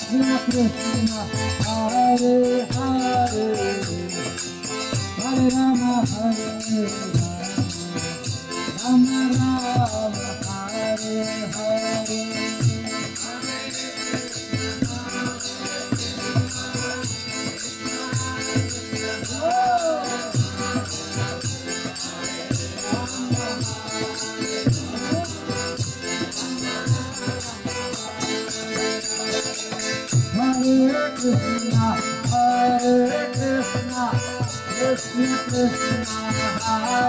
Krishna, Hare Hare, Hare Rama, Hare Rama, Rama Rama, Hare Hare. Hare Krishna, Hare Krishna, Krishna Krishna,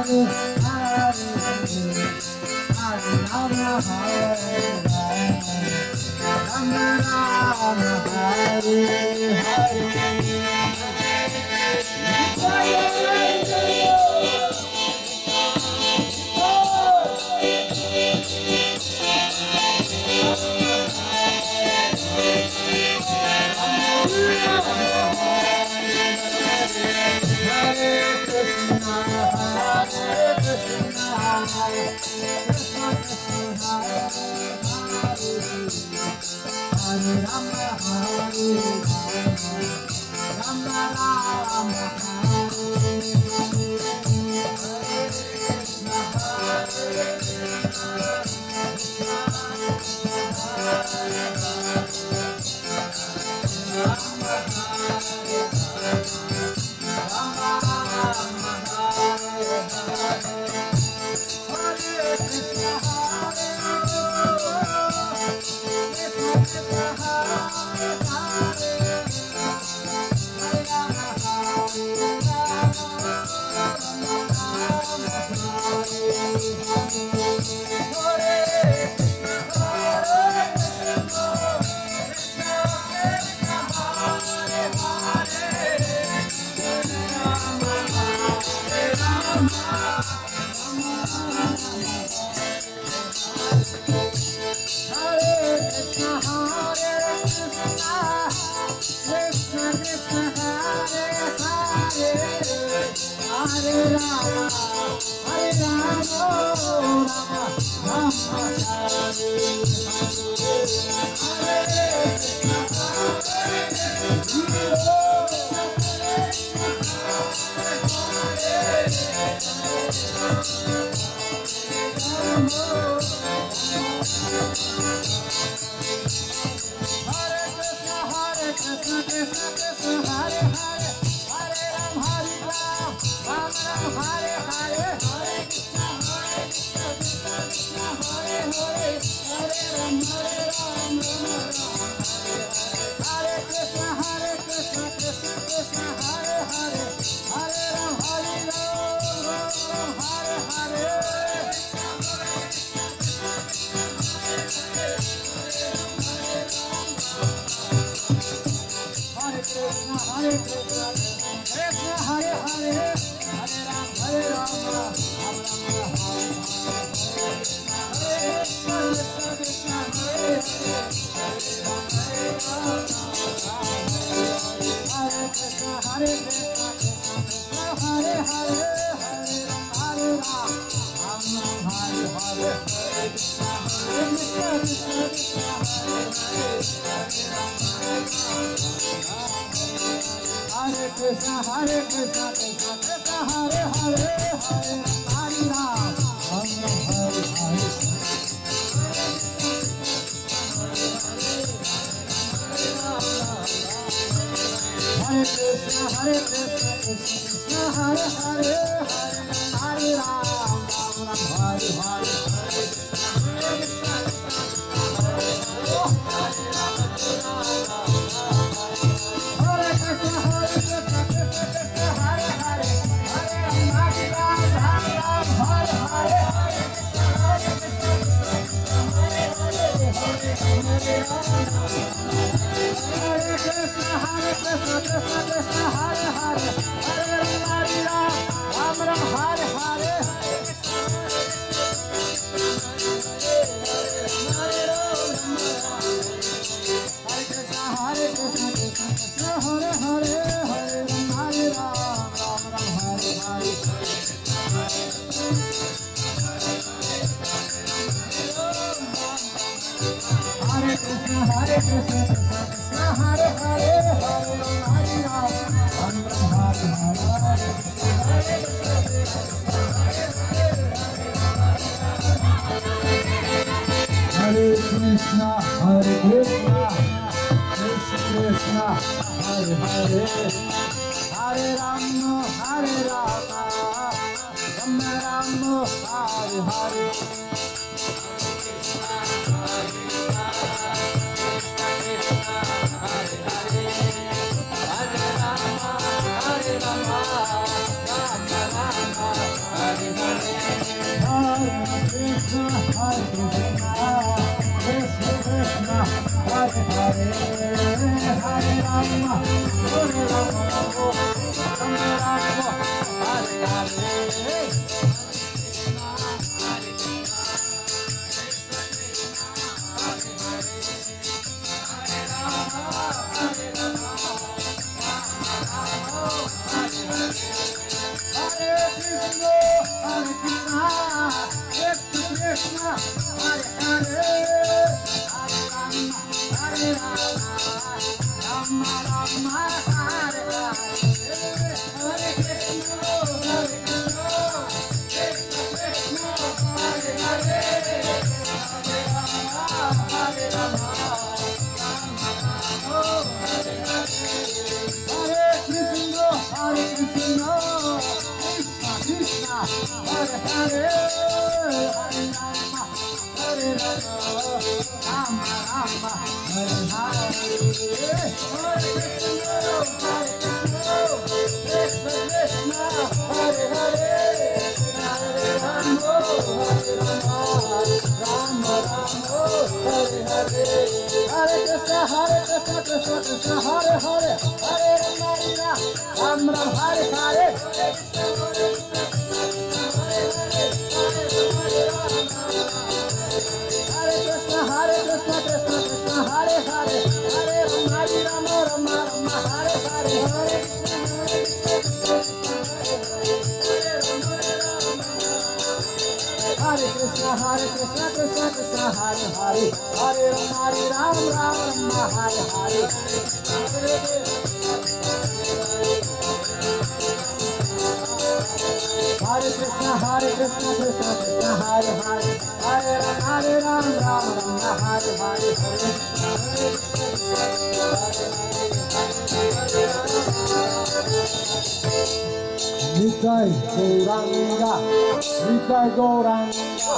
Hare Hare, Hare Rama, Hare Rama, Rama Rama, Hare Krishna, Hare Hare, Hare Rama, Hare Rama, Rama Rama, Hare Hare. Nitai Gauranga, Nitai Gauranga,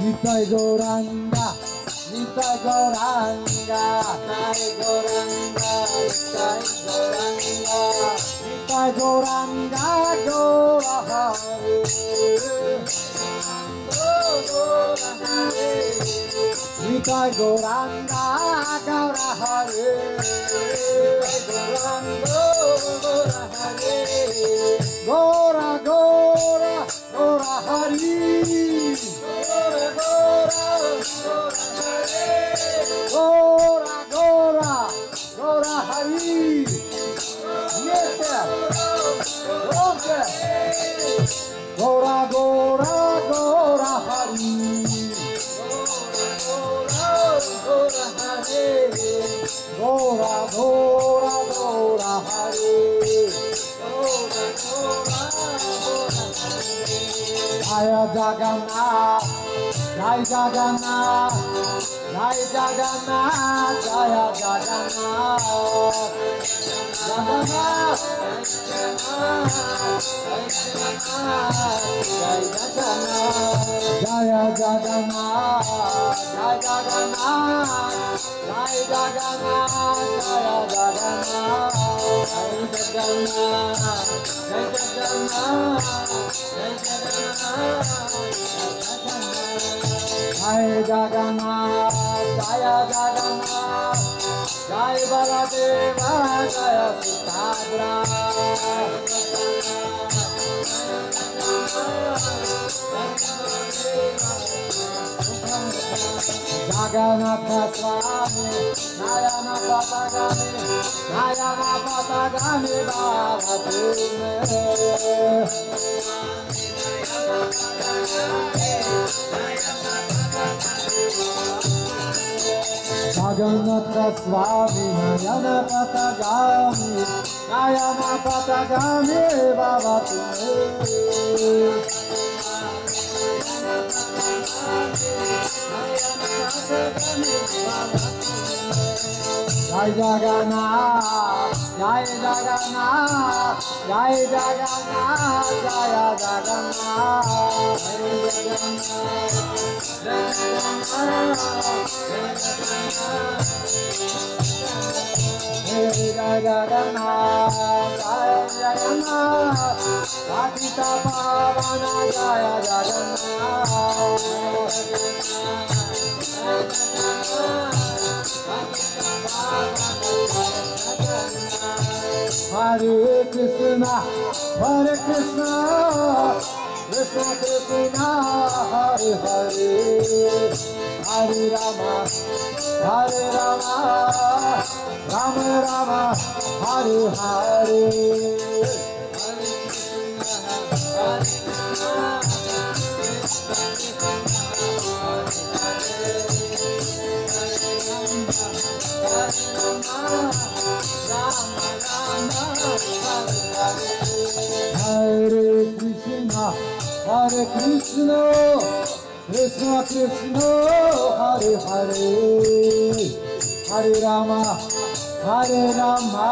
Nitai Gauranga, Nitai Gauranga, Nitai Gauranga, Nitai Gauranga, Gaura Hare, Gaura Gaura, Gaura Hari, Gaura Gaura, Gaura Hari, yes sir, okay, Gaura Gaura, Gaura Hari. Gora, Gora, Gora, Hare. Jaya Jagannath, Jai Jagannath, Jai Jagannath, Jaya Jagannath, Jagannath, Jaya Jagannath, Jai Jagannath, Jai Jagannath, Jaya Jagannath, Jai Jagannath, Jai Jagannath, Jai Jagannath, Jaya Jagannath, Jai Baladeva, Jaya Subhadra, Jagannatha Swami, Nayana Patagami, Nayana Patagami, Baba Tume. Jagannatha Swami, Nayana Patagami, Nayana Patagami, Baba Tume. Jai Jagannath, Jai Jagannath, Jai Jagannath, Jaya Jagannath, Jai Jagannath, Jai Jagannath, Patita Pavana, Jaya Jagannath, Hare Krishna, Hare Krishna, Krishna Krishna, Hare Hare, Hare Rama, Hare Rama, Rama Rama, Hare Hare. Hare Krishna, Hare Krishna, Krishna Krishna, Hare Hare, Hare Rama, Hare Rama,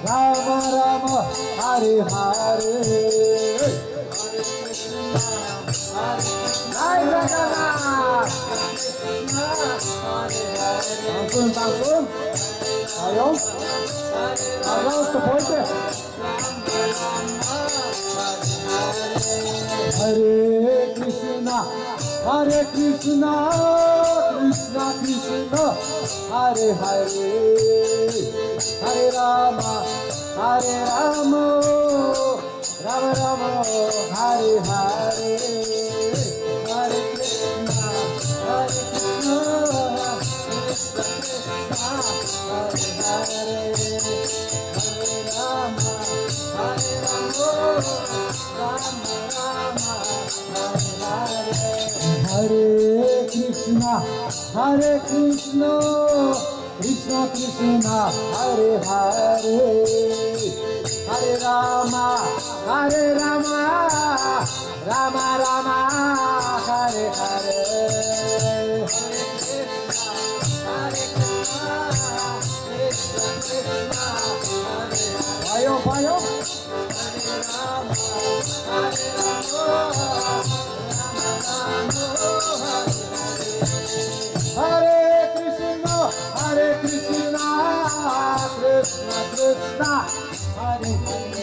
Rama Rama, Hare Hare. Jai Jagannath. Bangsun, bangsun. Ayo, ayo, semuanya. Hare Krishna, Hare Krishna, Krishna Krishna, Hare Hare, Hare Rama, Hare Rama, Rama Rama, Hare Hare, Hare Krishna, Hare Krishna, Krishna Krishna, Hare Hare, Hare Rama, Hare Rama, Rama Rama, Hare Hare. Hare Krishna, Hare Krishna, Krishna Krishna, Hare Hare, Hare Rama, Hare Rama, Rama Rama, Hare Hare, Hare Krishna, Hare Krishna, Krishna Krishna, Hare Hare. Payo, payo. Hare Rama, Hare Rama, Hare Krishna, Hare Krishna, Krishna Krishna, Hare Hare.